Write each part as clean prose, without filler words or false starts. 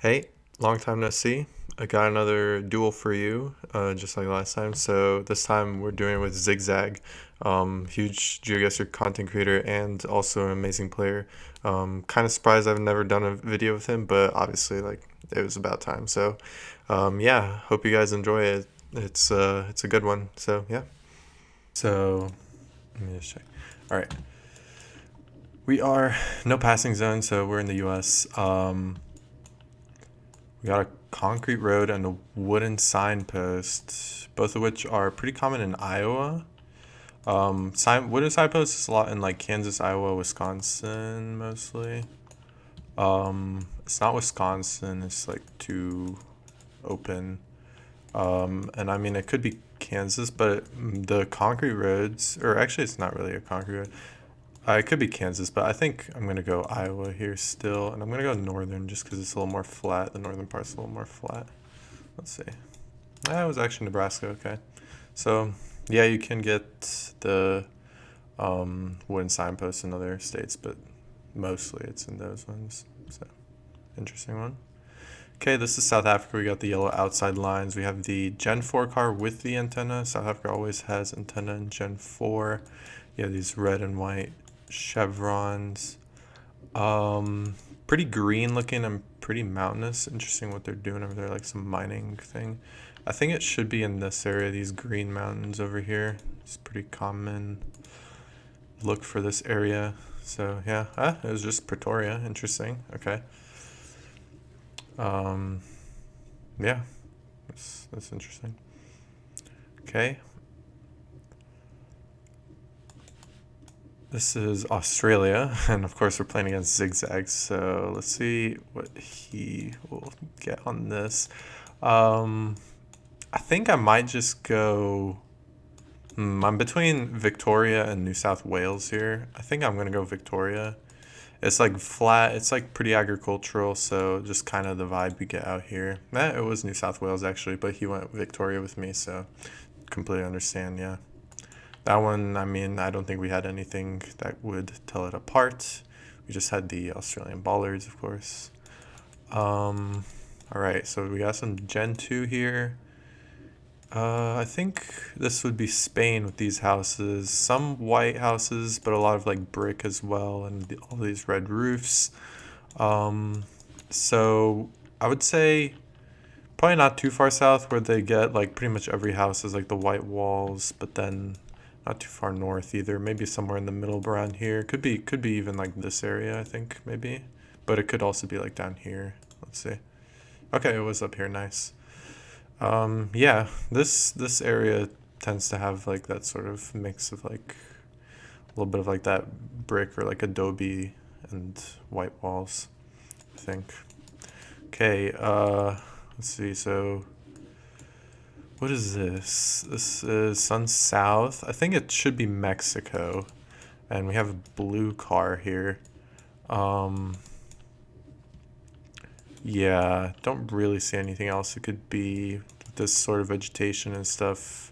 Hey, long time no see. I got another duel for you, just like last time. So this time we're doing it with zi8gzag, huge geoguessr content creator and also an amazing player. Kind of surprised I've never done a video with him, but obviously like it was about time. So yeah, hope you guys enjoy it. It's a good one. So yeah. So let me just check. All right, we are no passing zone, so we're in the U.S. We got a concrete road and a wooden signpost, both of which are pretty common in Iowa. Wooden signposts is a lot in like Kansas, Iowa, Wisconsin mostly. It's not Wisconsin. It's like too open. And I mean it could be Kansas, but the concrete roads, or actually it's not really a concrete road. It could be Kansas, but I think I'm gonna go Iowa here still, and I'm gonna go northern just because it's a little more flat. The northern part's a little more flat. Let's see. That was actually Nebraska. Okay, so yeah, you can get the wooden signposts in other states, but mostly it's in those ones. So interesting one. Okay, this is South Africa. We got the yellow outside lines. We have the Gen 4 car with the antenna. South Africa always has antenna in Gen 4. Yeah, these red and white chevrons. Pretty green looking and pretty mountainous. Interesting what they're doing over there, like some mining thing. I think it should be in this area, these green mountains over here. It's pretty common look for this area. So yeah, it was just Pretoria. Interesting. Okay. Yeah, that's interesting. Okay. This is Australia, and of course we're playing against zi8gzag, so let's see what he will get on this. I think I might just go... I'm between Victoria and New South Wales here. I think I'm going to go Victoria. It's like flat, it's like pretty agricultural, so just kind of the vibe we get out here. It was New South Wales actually, but he went Victoria with me, so completely understand, yeah. That one, I mean, I don't think we had anything that would tell it apart. We just had the Australian bollards, of course. All right, so we got some Gen 2 here. I think this would be Spain with these houses. Some white houses, but a lot of like brick as well, and all these red roofs. So I would say probably not too far south where they get like pretty much every house is like the white walls, but then not too far north either. Maybe somewhere in the middle around here. Could be even like this area, I think, maybe. But it could also be like down here. Let's see. Okay, it was up here, nice. Yeah, this area tends to have like that sort of mix of like a little bit of like that brick or like adobe and white walls, I think. Okay, let's see, so what is this? This is Sun South. I think it should be Mexico. And we have a blue car here. Yeah, don't really see anything else. It could be this sort of vegetation and stuff.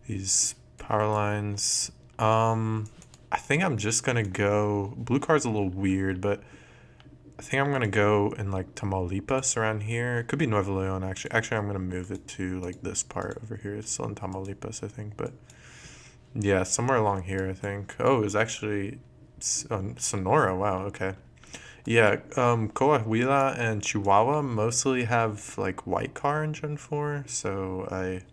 These power lines. I think I'm just gonna go. Blue car's a little weird, but I think I'm gonna go in like Tamaulipas around here. It could be Nuevo Leon actually. Actually, I'm gonna move it to like this part over here. It's still in Tamaulipas, I think, but yeah, somewhere along here, I think. Oh, it's actually Sonora. Wow. Okay. Yeah. Coahuila and Chihuahua mostly have like white car in Gen 4, so I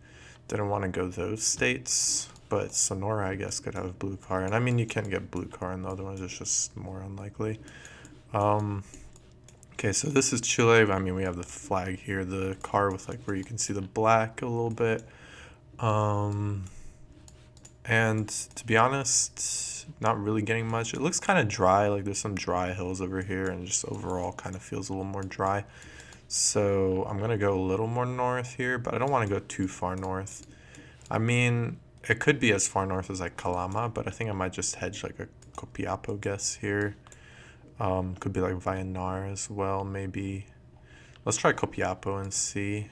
didn't want to go those states. But Sonora, I guess, could have blue car, and I mean you can get blue car in the other ones. It's just more unlikely. Um, okay, so this is Chile. I mean, we have the flag here, the car with like where you can see the black a little bit. And to be honest, not really getting much. It looks kind of dry, like there's some dry hills over here, and just overall kind of feels a little more dry. So I'm gonna go a little more north here, but I don't want to go too far north. I mean, it could be as far north as like Calama, but I think I might just hedge like a Copiapo guess here. Could be like Vallenar as well, maybe. Let's try Copiapo and see.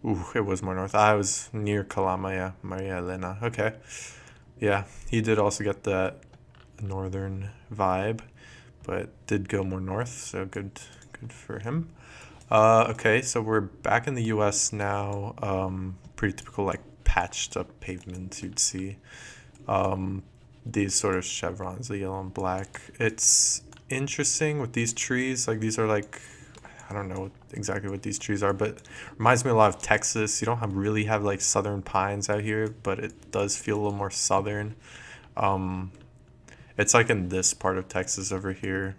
Ooh, it was more north. I was near Calama, yeah. Maria Elena. Okay. Yeah, he did also get that northern vibe, but did go more north, so good Good for him. Okay, so we're back in the US now. Pretty typical, like, patched up pavements you'd see. These sort of chevrons, the yellow and black. It's interesting with these trees. Like, these are like, I don't know exactly what these trees are, but reminds me a lot of Texas. You don't really have like southern pines out here, but it does feel a little more southern. Um, it's like in this part of Texas over here,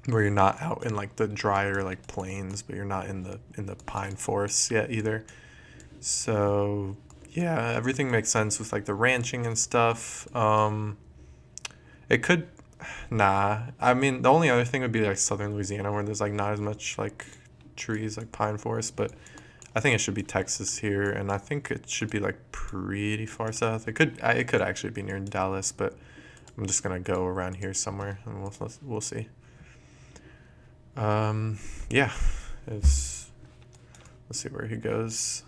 where you're not out in like the drier like plains, but you're not in the pine forests yet either. So yeah, everything makes sense with like the ranching and stuff. It could, nah. I mean, the only other thing would be like southern Louisiana, where there's like not as much like trees, like pine forest, but I think it should be Texas here, and I think it should be like pretty far south. It could actually be near Dallas, but I'm just gonna go around here somewhere, and we'll see. Yeah, it's, let's see where he goes.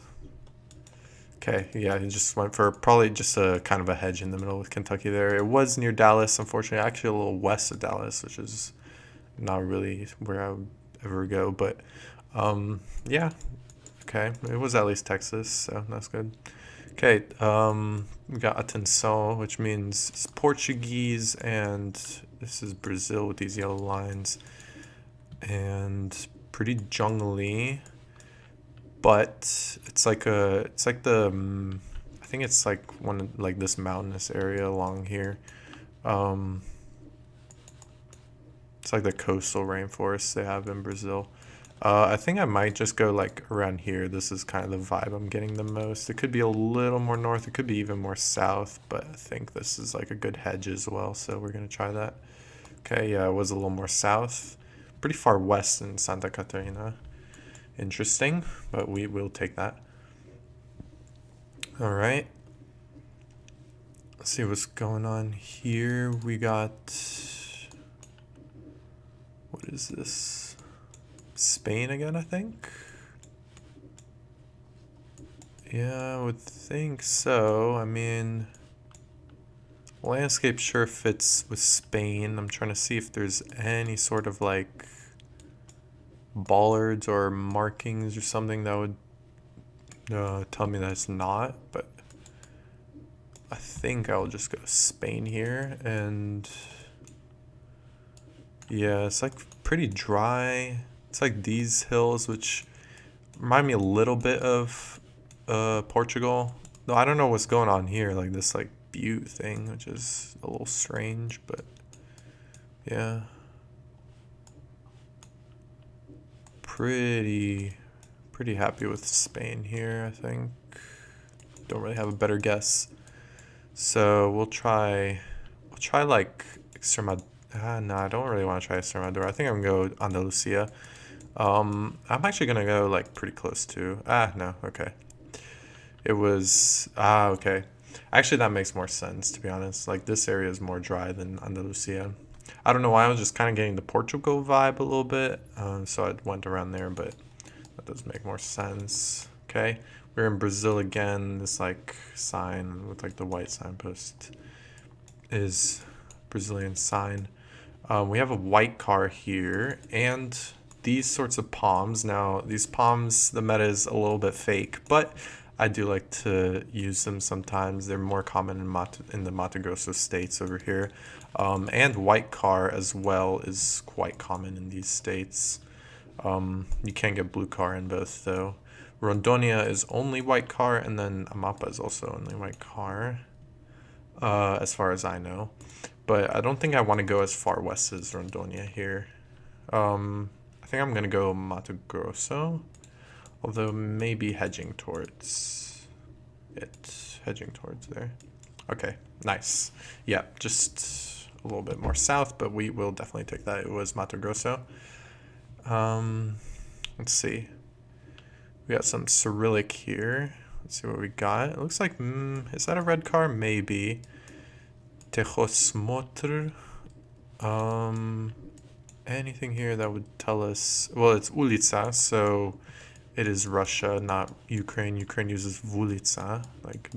Okay, yeah, he just went for probably just a kind of a hedge in the middle with Kentucky there. It was near Dallas, unfortunately, actually a little west of Dallas, which is not really where I would ever go, but yeah, okay, it was at least Texas, so that's good. Okay, we got atenção, which means it's Portuguese, and this is Brazil with these yellow lines, and pretty jungly, but it's like I think it's like like this mountainous area along here. Um, it's like the coastal rainforests they have in Brazil. I think I might just go like around here. This is kind of the vibe I'm getting the most. It could be a little more north. It could be even more south, but I think this is like a good hedge as well. So we're going to try that. Okay, yeah, it was a little more south. Pretty far west in Santa Catarina. Interesting, but we will take that. All right. Let's see what's going on here. We got, what is this? Spain again, I think. Yeah, I would think so. I mean, landscape sure fits with Spain. I'm trying to see if there's any sort of like bollards or markings or something that would tell me that it's not, but I think I'll just go Spain here. And yeah, it's like pretty dry. It's like these hills, which remind me a little bit of Portugal. No, I don't know what's going on here, like this like butte thing, which is a little strange, but yeah. Pretty happy with Spain here, I think. Don't really have a better guess. So we'll try like Extremadura. No, I don't really want to try Extremadura. I think I'm gonna go Andalusia. I'm actually gonna go like pretty close to. No, okay. It was okay. Actually, that makes more sense to be honest. Like this area is more dry than Andalusia. I don't know why I was just kind of getting the Portugal vibe a little bit, so I went around there, but that does make more sense. Okay, we're in Brazil again. This like sign with like the white signpost is Brazilian sign. We have a white car here, and these sorts of palms. Now, these palms, the meta is a little bit fake, but I do like to use them sometimes. They're more common in the Mato Grosso states over here. And white car as well is quite common in these states. You can get blue car in both though. Rondônia is only white car, and then Amapa is also only white car, as far as I know. But I don't think I want to go as far west as Rondônia here. I think I'm going to go Mato Grosso, although maybe hedging towards it. Hedging towards there. Okay, nice. Yeah, just a little bit more south, but we will definitely take that. It was Mato Grosso. Let's see. We got some Cyrillic here. Let's see what we got. It looks like, is that a red car? Maybe. Techosmotr. Anything here that would tell us, well, it's Ulica, so it is Russia, not Ukraine. Ukraine uses Vulitsa, like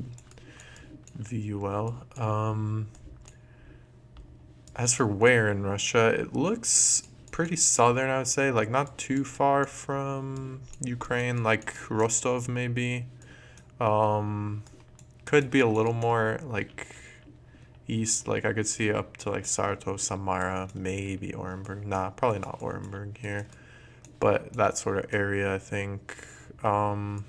VUL. As for where in Russia, it looks pretty southern, I would say. Like, not too far from Ukraine, like Rostov, maybe. Um, could be a little more, like, east. Like, I could see up to, like, Saratov, Samara, maybe Orenburg. Nah, probably not Orenburg here. But that sort of area, I think. Um,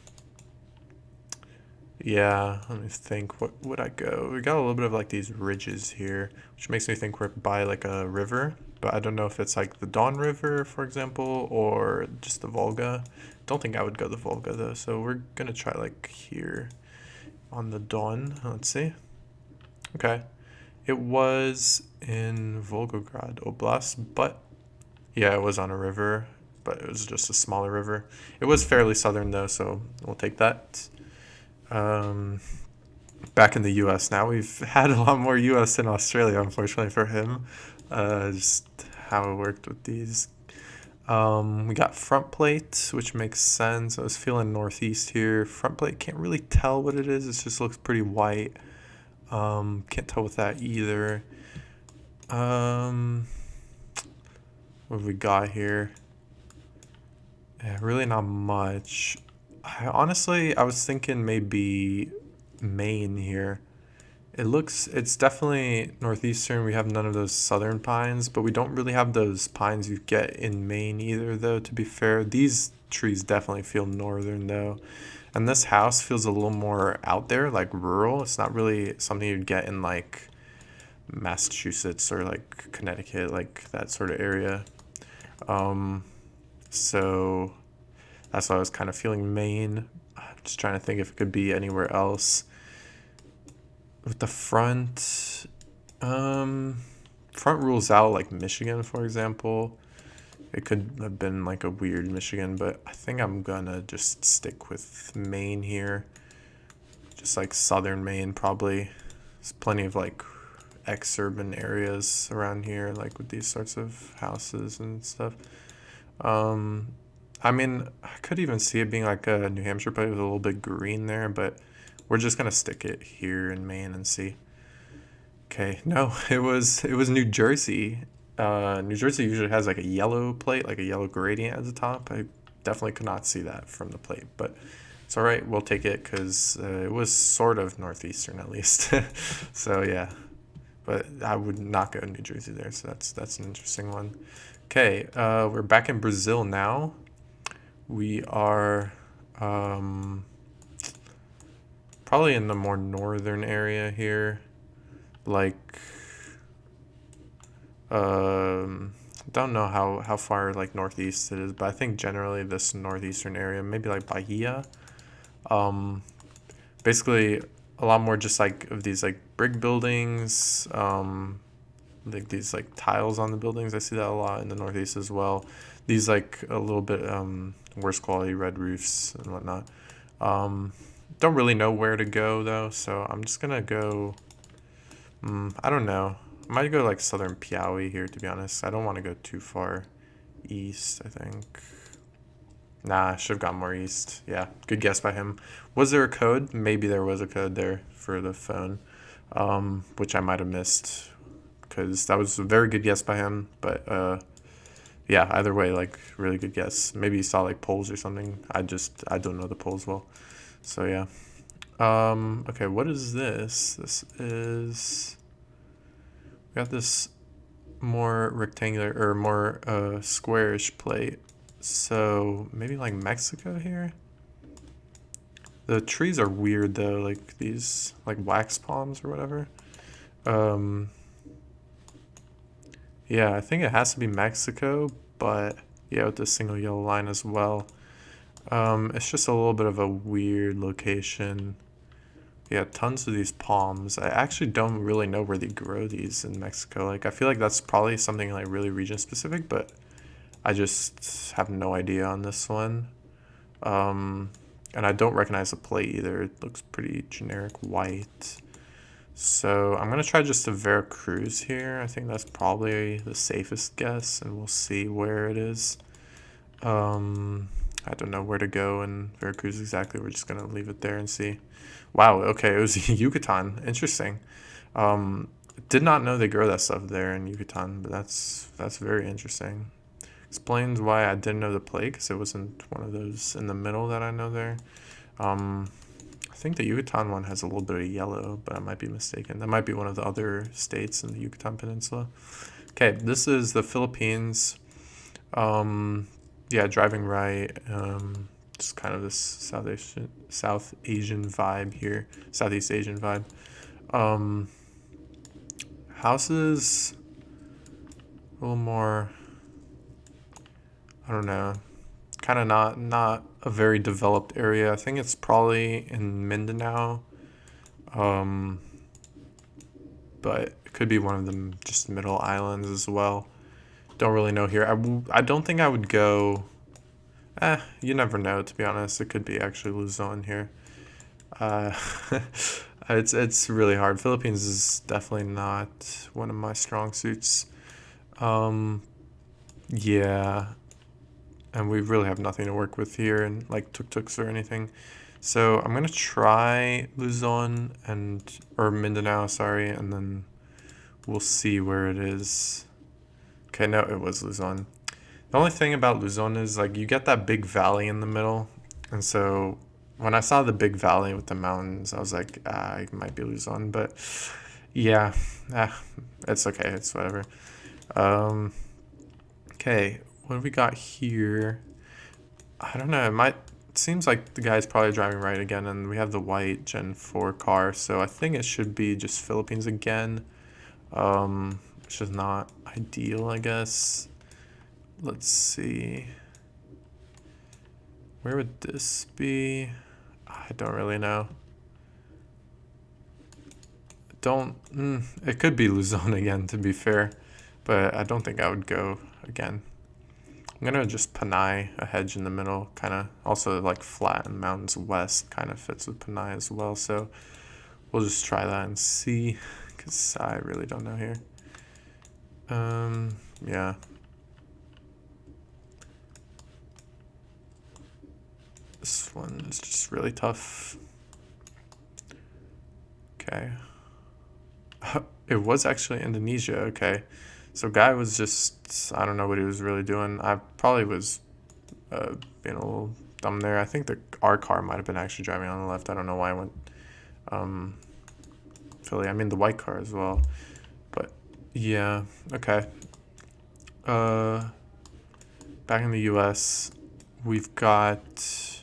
yeah, let me think. What would I go? We got a little bit of like these ridges here, which makes me think we're by like a river, but I don't know if it's like the Don River, for example, or just the Volga. Don't think I would go the Volga though, so we're gonna try like here on the Don. Let's see. Okay, it was in Volgograd Oblast, but yeah, it was on a river, but it was just a smaller river. It was fairly southern though, so we'll take that. Um, Back in the U.S. now. We've had a lot more U.S. than Australia, unfortunately for him. Just how it worked with these. We got front plate, which makes sense. I was feeling northeast here. Front plate, can't really tell what it is. It just looks pretty white. Can't tell with that either. What have we got here? Yeah, really not much. I was thinking maybe Maine here. It's definitely northeastern. We have none of those southern pines, but we don't really have those pines you get in Maine either, though, to be fair. These trees definitely feel northern, though. And this house feels a little more out there, like rural. It's not really something you'd get in, like, Massachusetts or, like, Connecticut, like, that sort of area. Um, so that's why I was kind of feeling Maine. I'm just trying to think if it could be anywhere else. With the front rules out like Michigan, for example. It could have been like a weird Michigan, but I think I'm gonna just stick with Maine here. Just like southern Maine, probably. There's plenty of like ex-urban areas around here, like with these sorts of houses and stuff. Um, I mean, I could even see it being like a New Hampshire plate with a little bit green there, but we're just gonna stick it here in Maine and see. Okay, no, it was New Jersey. New Jersey usually has like a yellow plate, like a yellow gradient at the top. I definitely could not see that from the plate, but it's all right. We'll take it because it was sort of northeastern at least. So yeah, but I would not go to New Jersey there. So that's an interesting one. Okay, we're back in Brazil now. We are probably in the more northern area here, like don't know how far like northeast it is, but I think generally this northeastern area, maybe like Bahia. Um, Basically a lot more just like of these like brick buildings, like these like tiles on the buildings. I see that a lot in the northeast as well. These like a little bit worse quality red roofs and whatnot. Don't really know where to go though, so I'm just gonna go. I don't know. I might go like southern Piauí here, to be honest. I don't want to go too far east, I think. Nah, I should have gone more east. Yeah, good guess by him. Was there a code? Maybe there was a code there for the phone, which I might have missed because that was a very good guess by him. But yeah, either way, like really good guess. Maybe he saw like poles or something. I don't know the poles well. So yeah. Okay, what is this? This is, we got this more rectangular or more squarish plate. So maybe like Mexico here. The trees are weird though, like these like wax palms or whatever. Um, yeah, I think it has to be Mexico, but yeah, with the single yellow line as well. It's just a little bit of a weird location. Yeah, tons of these palms. I actually don't really know where they grow these in Mexico. Like, I feel like that's probably something like really region specific, but I just have no idea on this one. And I don't recognize the plate either. It looks pretty generic white. So I'm gonna try just a Veracruz here. I think that's probably the safest guess, and we'll see where it is. I don't know where to go in Veracruz exactly. We're just gonna leave it there and see. Wow, okay, it was Yucatan. Interesting. Did not know they grow that stuff there in Yucatan, but that's very interesting. Explains why I didn't know the play, because it wasn't one of those in the middle that I know there. I think the Yucatan one has a little bit of yellow, but I might be mistaken. That might be one of the other states in the Yucatan Peninsula. Okay, this is the Philippines. Yeah, driving right. Just kind of this South Asian vibe here, Southeast Asian vibe. Houses a little more, I don't know, kind of not a very developed area. I think it's probably in Mindanao, but it could be one of them just middle islands as well. Don't really know here. I don't think I would go. You never know, to be honest. It could be actually Luzon here. Uh, it's really hard. Philippines is definitely not one of my strong suits. Yeah, and we really have nothing to work with here, and like tuk-tuks or anything. So I'm gonna try Luzon or Mindanao, sorry, and then we'll see where it is. Okay, no, it was Luzon. The only thing about Luzon is like you get that big valley in the middle, and so when I saw the big valley with the mountains, I was like, it might be Luzon, but yeah, it's okay, it's whatever. Okay, what do we got here? I don't know. It seems like the guy's probably driving right again, and we have the white Gen 4 car, so I think it should be just Philippines again, which is not ideal, I guess. Let's see. Where would this be? I don't really know. It could be Luzon again, to be fair, but I don't think I would go again. I'm gonna just Panay, a hedge in the middle, kind of also like flat and mountains west kind of fits with Panay as well. So we'll just try that and see, because I really don't know here. Yeah. This one is just really tough. Okay. It was actually Indonesia, okay. So guy was just, I don't know what he was really doing. I probably was being a little dumb there. I think our car might have been actually driving on the left. I don't know why I went Philly. I mean the white car as well. But yeah, okay. Back in the US, we've got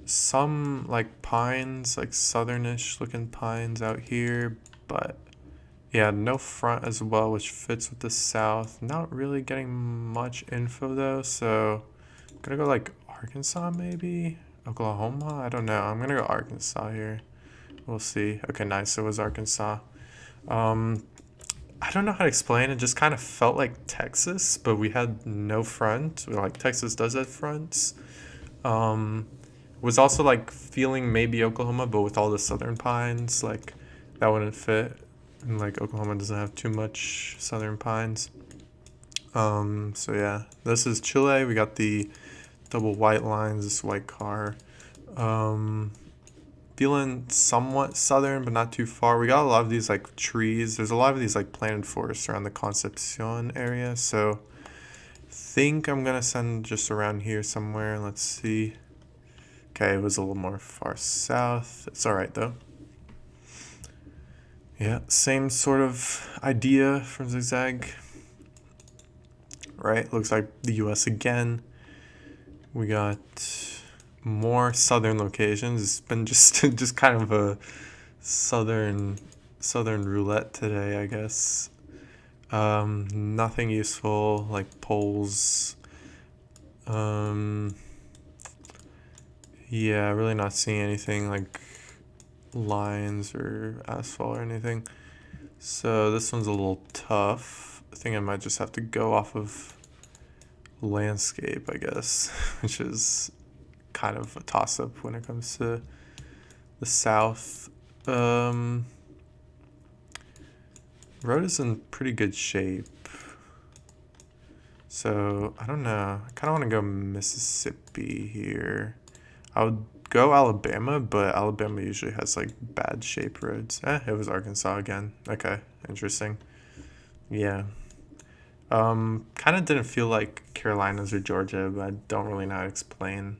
some like pines, like southernish looking pines out here, but yeah, no front as well, which fits with the south. Not really getting much info though, so I'm gonna go like Arkansas maybe? Oklahoma? I don't know. I'm gonna go Arkansas here. We'll see. Okay, nice. So it was Arkansas. I don't know how to explain. It just kind of felt like Texas, but we had no front. Like Texas does have fronts. Was also like feeling maybe Oklahoma, but with all the southern pines, like that wouldn't fit. And like Oklahoma doesn't have too much southern pines. So yeah, this is Chile. We got the double white lines, this white car. Feeling somewhat southern, but not too far. We got a lot of these like trees. There's a lot of these like planted forests around the Concepcion area. So I think I'm gonna send just around here somewhere. Let's see. Okay, it was a little more far south. It's all right though. Yeah, same sort of idea from Zigzag. Right, looks like the US again. We got more southern locations. It's been just kind of a southern roulette today, I guess. Nothing useful like poles. Yeah, really not seeing anything like lines or asphalt or anything. So this one's a little tough. I think I might just have to go off of landscape, I guess, which is kind of a toss-up when it comes to the south. Road is in pretty good shape. So, I don't know. I kind of want to go Mississippi here. I would go Alabama, but Alabama usually has like bad shape roads. It was Arkansas again. Okay, interesting. Yeah. Kind of didn't feel like Carolinas or Georgia, but I don't really know how to explain.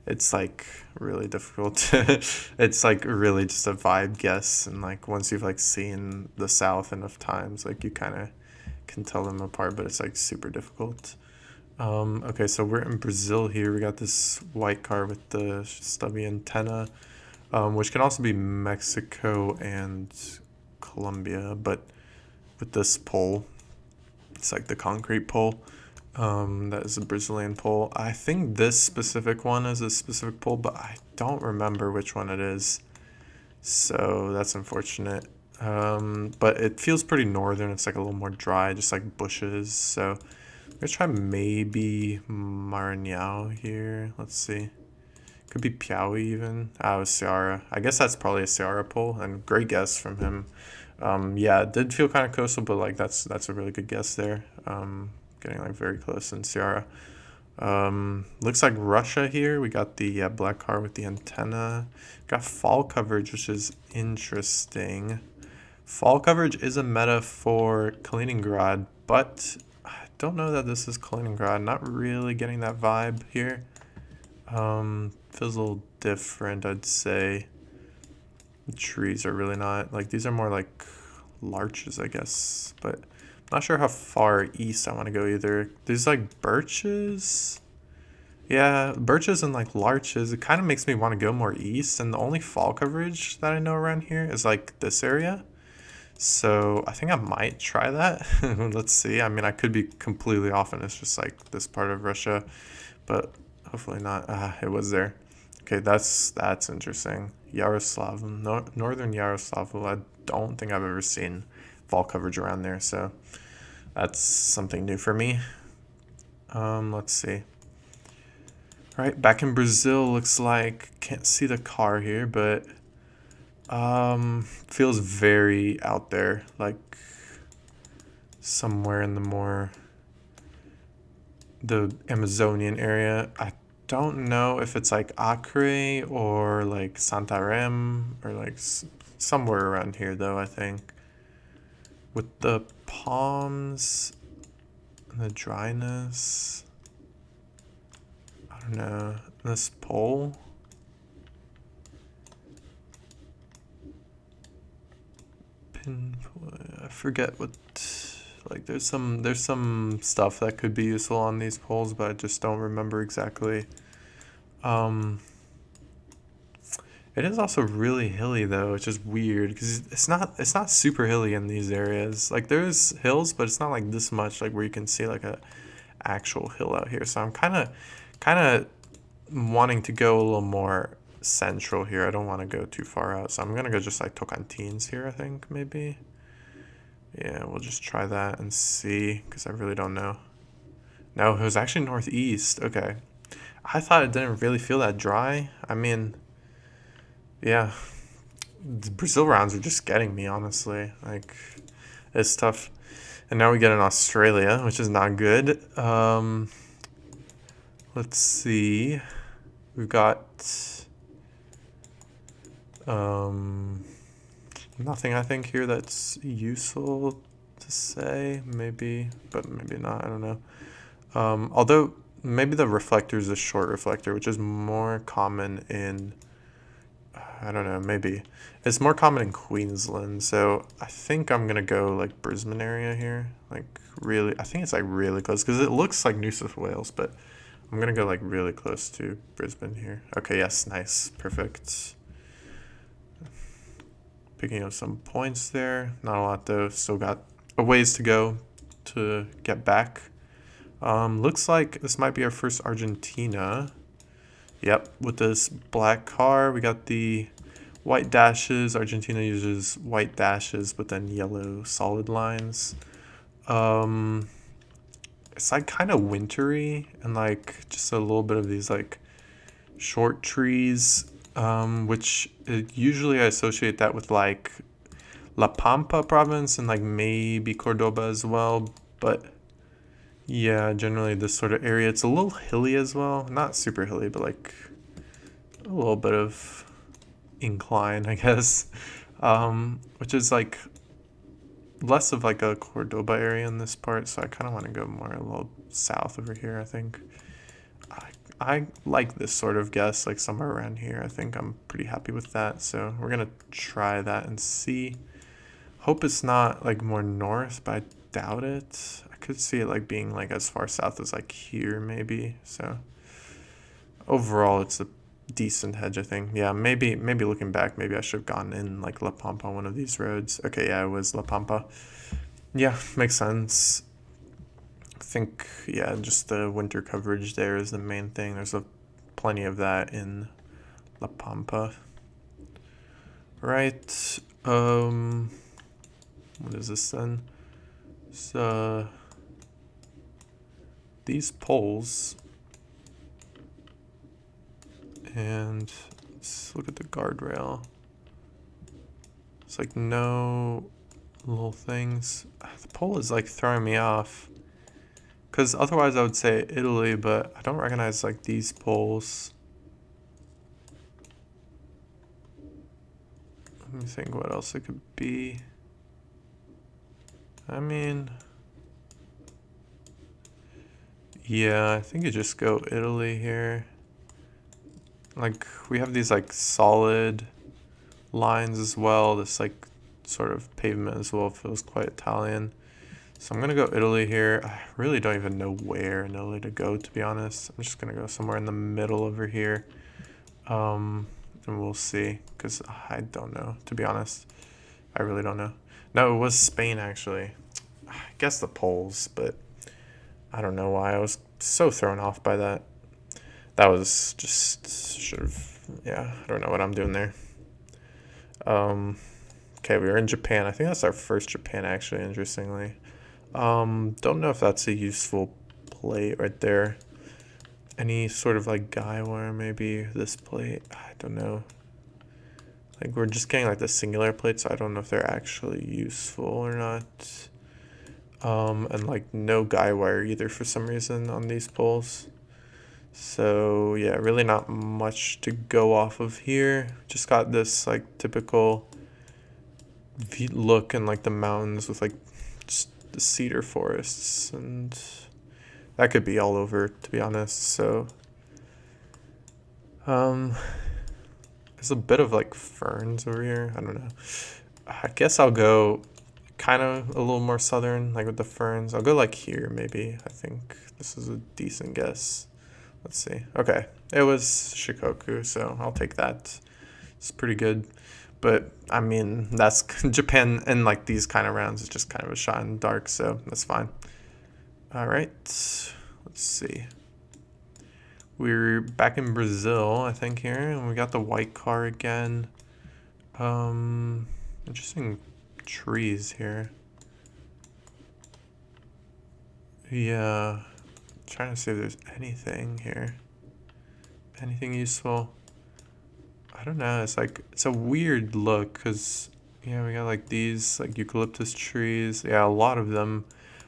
It's like really difficult. It's like really just a vibe guess, and like once you've like seen the South enough times, like you kind of can tell them apart, but it's like super difficult. Okay, so we're in Brazil here. We got this white car with the stubby antenna, which can also be Mexico and Colombia, but with this pole, it's like the concrete pole. That is a Brazilian pole. I think this specific one is a specific pole, but I don't remember which one it is. So that's unfortunate. But it feels pretty northern. It's like a little more dry, just like bushes. So I'm gonna try maybe Maranhão here. Let's see. Could be Piauí even. Oh, Ceará. I guess that's probably a Ceará pole, and great guess from him. Yeah, it did feel kind of coastal, but like that's a really good guess there. Getting like very close in Ceará. Looks like Russia here. We got the black car with the antenna. Got fall coverage, which is interesting. Fall coverage is a meta for Kaliningrad, but I don't know that this is Kaliningrad. Not really getting that vibe here. Feels a little different, I'd say. The trees are really not, like, these are more like larches, I guess, but I'm not sure how far east I want to go either. These like birches. Yeah, birches and like larches. It kind of makes me want to go more east, and the only fall coverage that I know around here is like this area. So I think I might try that. Let's see. I mean, I could be completely off and it's just like this part of Russia, but hopefully not. It was there. Okay, that's interesting. Yaroslav, northern Yaroslav. I don't think I've ever seen fall coverage around there, so that's something new for me. Let's see. All right, back in Brazil, looks like can't see the car here, but feels very out there, like somewhere in the Amazonian area. I don't know if it's like Acre or like Santarém or like somewhere around here though, I think. With the palms and the dryness, I don't know, this pole. I forget what, like there's some stuff that could be useful on these poles, but I just don't remember exactly. It is also really hilly though, which is weird because it's not super hilly in these areas. Like there's hills, but it's not like this much, like where you can see like a actual hill out here. So I'm kind of wanting to go a little more central here. I don't want to go too far out, so I'm gonna go just like Tocantins here, I think maybe. Yeah, we'll just try that and see because I really don't know. No, it was actually northeast. Okay, I thought it didn't really feel that dry. I mean, yeah, the Brazil rounds are just getting me, honestly. Like, it's tough. And now we get in Australia, which is not good. Let's see. We've got nothing, I think, here that's useful to say. Maybe, but maybe not. I don't know. Although, maybe the reflector is a short reflector, which is more common in... I don't know, maybe. It's more common in Queensland, so I think I'm gonna go like Brisbane area here. Like really, I think it's like really close because it looks like New South Wales, but I'm gonna go like really close to Brisbane here. Okay, yes, nice, perfect. Picking up some points there. Not a lot though, still got a ways to go to get back. Looks like this might be our first Argentina. Yep, with this black car, we got the white dashes. Argentina uses white dashes, but then yellow solid lines. It's like kind of wintry and like just a little bit of these like short trees, which usually I associate that with like La Pampa province and like maybe Cordoba as well, but yeah, generally this sort of area. It's a little hilly as well. Not super hilly, but like a little bit of incline, I guess. Which is like less of like a Cordoba area in this part, so I kind of want to go more a little south over here, I think. I like this sort of guess, like somewhere around here. I think I'm pretty happy with that, so we're gonna try that and see. Hope it's not like more north, but I doubt it. I could see it like being like as far south as like here maybe, so overall it's a decent hedge, I think. Yeah, maybe looking back, maybe I should have gone in like La Pampa on one of these roads. Okay, yeah, it was La Pampa. Yeah, makes sense. I think, yeah, just the winter coverage there is the main thing. There's plenty of that in La Pampa. Right. What is this then? So these poles, and let's look at the guardrail. It's like no little things. The pole is like throwing me off, because otherwise I would say Italy, but I don't recognize like these poles. Let me think what else it could be. I mean, yeah, I think you just go Italy here. Like, we have these like solid lines as well. This like sort of pavement as well feels quite Italian. So I'm gonna go Italy here. I really don't even know where in Italy to go, to be honest. I'm just gonna go somewhere in the middle over here. And we'll see, because I don't know, to be honest. I really don't know. No, it was Spain, actually. I guess the Poles, but I don't know why. I was so thrown off by that. That was just, should have, yeah, I don't know what I'm doing there. Okay, we were in Japan. I think that's our first Japan, actually, interestingly. Don't know if that's a useful plate right there. Any sort of like Gaiwa, maybe this plate. I don't know. Like, we're just getting like the singular plates, so I don't know if they're actually useful or not. And like no guy wire either for some reason on these poles. So yeah, really not much to go off of here. Just got this like typical look in like the mountains with like just the cedar forests, and that could be all over, to be honest. So there's a bit of like ferns over here. I don't know. I guess I'll go kind of a little more southern, like with the ferns. I'll go like here maybe. I think this is a decent guess. Let's see. Okay, it was Shikoku, so I'll take that. It's pretty good. But I mean, that's Japan in like these kind of rounds is just kind of a shot in the dark, so that's fine. All right, let's see. We're back in Brazil, I think, here, and we got the white car again. Interesting trees here. Yeah, trying to see if there's anything here. Anything useful? I don't know. It's like, it's a weird look because, yeah, we got like these like eucalyptus trees. Yeah, a lot of them.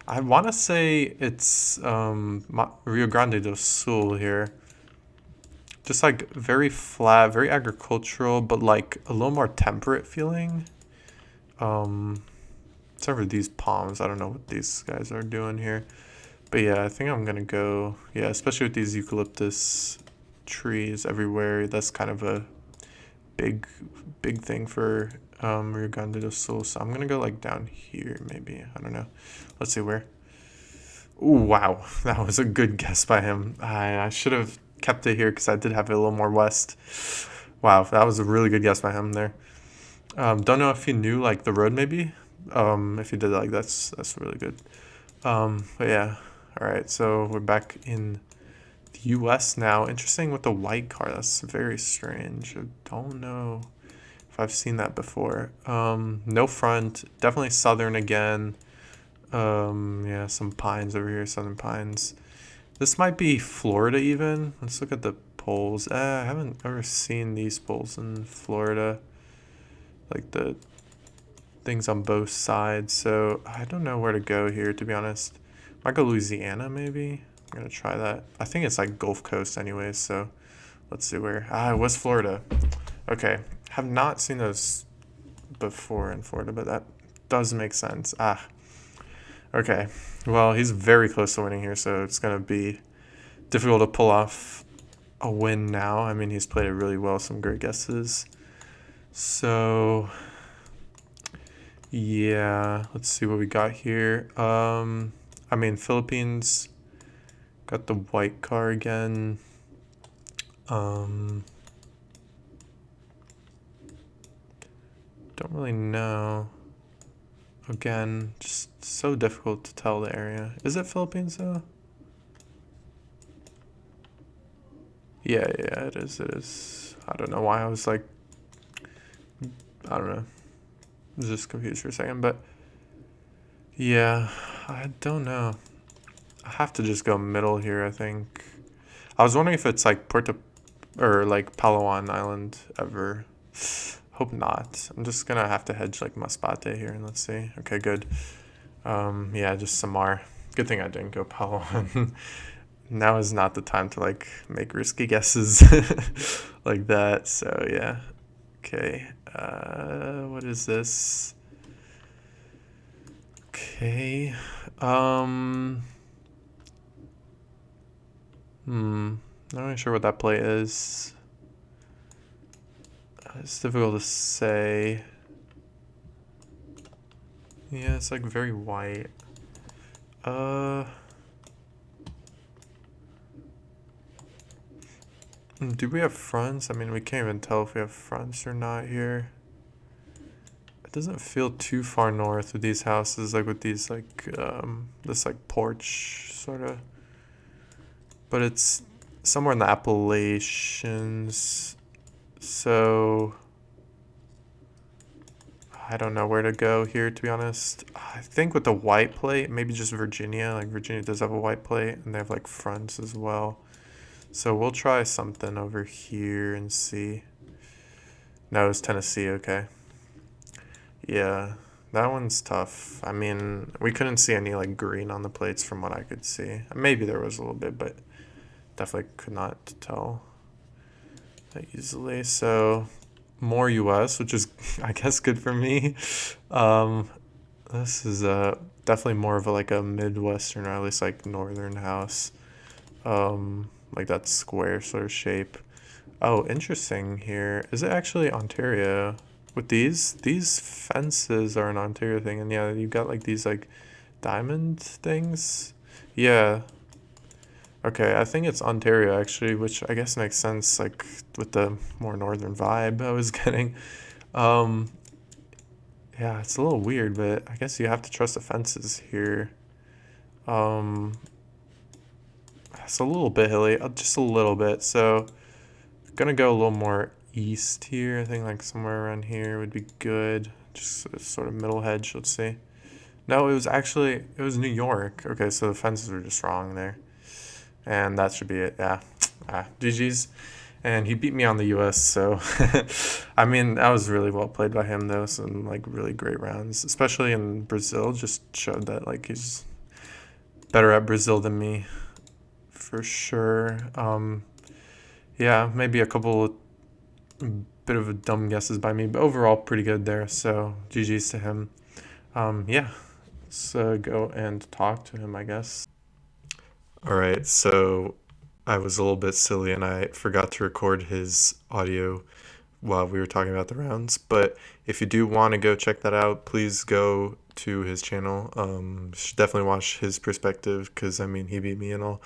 I want to say it's Rio Grande do Sul here. Just like very flat, very agricultural, but like a little more temperate feeling. Except for these palms, I don't know what these guys are doing here. But yeah, I think I'm gonna go, yeah, especially with these eucalyptus trees everywhere. That's kind of a big thing for Rio Grande do Sul. So I'm gonna go like down here maybe. I don't know. Let's see where. Ooh, wow, that was a good guess by him. I should have kept it here because I did have it a little more west. Wow, that was a really good guess by him there. Don't know if he knew like the road maybe. If he did, like that's really good. But yeah, all right. So we're back in the U.S. now. Interesting with the white car. That's very strange. I don't know if I've seen that before. No front. Definitely southern again. Yeah, some pines over here. Southern pines. This might be Florida even. Let's look at the poles. I haven't ever seen these poles in Florida. Like the things on both sides. So I don't know where to go here, to be honest. Might go Louisiana maybe. I'm gonna try that. I think it's like Gulf Coast anyways. So let's see where. It was Florida. Okay, have not seen those before in Florida, but that does make sense. Okay. Well, he's very close to winning here, so it's gonna be difficult to pull off a win now. I mean, he's played it really well, some great guesses. So, yeah, let's see what we got here. I mean, Philippines got the white car again. Don't really know. Again, just so difficult to tell the area. Is it Philippines though? Yeah, it is. It is. I don't know why I was like, I don't know. I was just confused for a second, but yeah, I don't know. I have to just go middle here, I think. I was wondering if it's like Puerto or like Palawan Island ever. Hope not. I'm just gonna have to hedge like Masbate here and let's see. Okay, good. Yeah, just Samar. Good thing I didn't go Palawan. Now is not the time to like make risky guesses like that. So yeah. Okay. What is this? Okay. Not really sure what that play is. It's difficult to say. Yeah, it's like very white. Do we have fronts? I mean, we can't even tell if we have fronts or not here. It doesn't feel too far north with these houses, like with these like this like porch sort of. But it's somewhere in the Appalachians. So I don't know where to go here, to be honest. I think with the white plate, maybe just Virginia. Like Virginia does have a white plate, and they have like fronts as well. So we'll try something over here and see. No, it's Tennessee. Okay. Yeah, that one's tough. I mean, we couldn't see any like green on the plates from what I could see. Maybe there was a little bit, but definitely could not tell that easily. So more US, which is I guess good for me. This is definitely more of a, like a Midwestern or at least like northern house. Like that square sort of shape. Oh, interesting here. Is it actually Ontario? With these fences are an Ontario thing, and yeah, you got like these like diamond things. Yeah. Okay, I think it's Ontario actually, which I guess makes sense like with the more northern vibe I was getting. Um, yeah, it's a little weird, but I guess you have to trust the fences here. Um, it's a little bit hilly, just a little bit. So, gonna go a little more east here. I think like somewhere around here would be good. Just a sort of middle hedge. Let's see. No, it was New York. Okay, so the fences were just wrong there, and that should be it. Yeah, GG's. And he beat me on the U.S. So, I mean, that was really well played by him though. Some like really great rounds, especially in Brazil. Just showed that like he's better at Brazil than me, for sure. Yeah, maybe a couple bit of a dumb guesses by me, but overall pretty good there. So GG's to him. Yeah, let's go and talk to him, I guess. All right, so I was a little bit silly and I forgot to record his audio while we were talking about the rounds. But if you do want to go check that out, please go to his channel. Should definitely watch his perspective because I mean he beat me and all.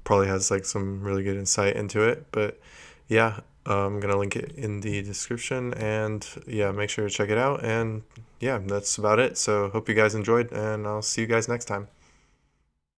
Probably has like some really good insight into it. But yeah, I'm gonna link it in the description and yeah, make sure to check it out. And yeah, that's about it. So hope you guys enjoyed and I'll see you guys next time.